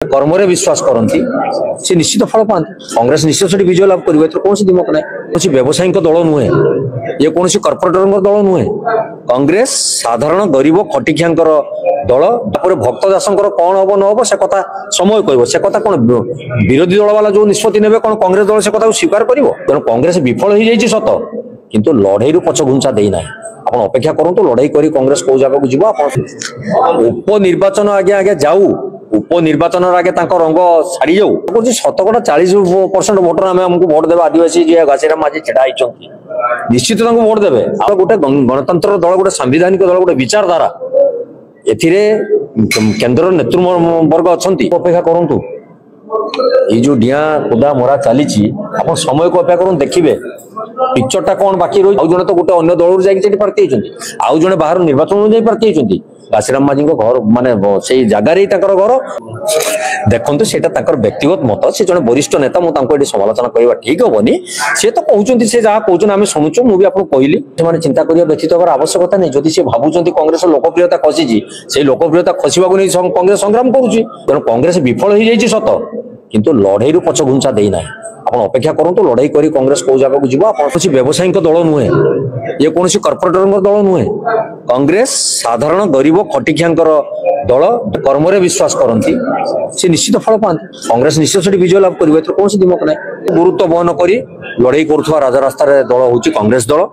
कर्म विश्वास करती सी निश्चित फल पाती कांग्रेस निश्चित से विजय लाभ कर कौन दिमक ना कौन व्यवसायी दल नुहे ये कौन कर्पोरेटर दल नुहे कांग्रेस साधारण गरीब खटिखिया दल भक्त दास कौन हम न हम से कथा समय कह से कथा कौन विरोधी दल वाला जो निष्पत्ति ने कौन कांग्रेस दल से कथा स्वीकार कर कांग्रेस विफल हो जाए सत किंतु लड़ई पछ घुंचा देना आप अपेक्षा करूँ लड़ई कर कांग्रेस कौ जगह जीव उपनिर्वाचन आगे आगे जाऊ उपनिर्वाचन आगे रंग छाड़ी जाऊ शतकड़ा 40% भोटर आमको भोट देवे आदिवासी जी घासीराम माझी छेड़ा निश्चित भोट देवे गोटे गणतंत्र दल गोटे सांविधानिक दल गोटे विचारधारा केन्द्र नेतृवर्ग अच्छा अपेक्षा करूँ ये जो डिया कुदा मरा चली समय को अपेक्षा करूँ देखिए पिक्चर टा कौन बाकी रही जड़े तो गोटे अन्य दल जाकि प्रार्थी होती आउ जड़े बाहर निर्वाचन जा प्रार्थी होती घासीराम माझी घर माने से जगार घर देखते से व्यक्तिगत मत से जड़े वरिष्ठ नेता मुझे समालोचना करवा ठीक हेनी सी तो कहते से जहाँ कहते आम शुणुचु मुझे आपको कहली से चिंता करने व्यतीत होकर आवश्यकता नहीं जदि सी भावुं कांग्रेस लोकप्रियता खसी से लोकप्रियता खसवा नहीं कांग्रेस संग्राम करुँच कांग्रेस विफल हो जाए सत किंतु लड़ई पछ घुंचा देना आप अपेक्षा करूँ लड़ई कर कांग्रेस कौ जगह जीव कौन व्यवसायी दल नुहे ये कौन कर्पोरेटर दल नुहे कांग्रेस साधारण गरीब खटिखिया दल कर्म विश्वास करती सी निश्चित फल पाती कांग्रेस निश्चित से विजय लाभ कर कौन दिमक ना गुरुत्व बहन कर लड़ई कर राजरास्तार दल हूँ कांग्रेस दल।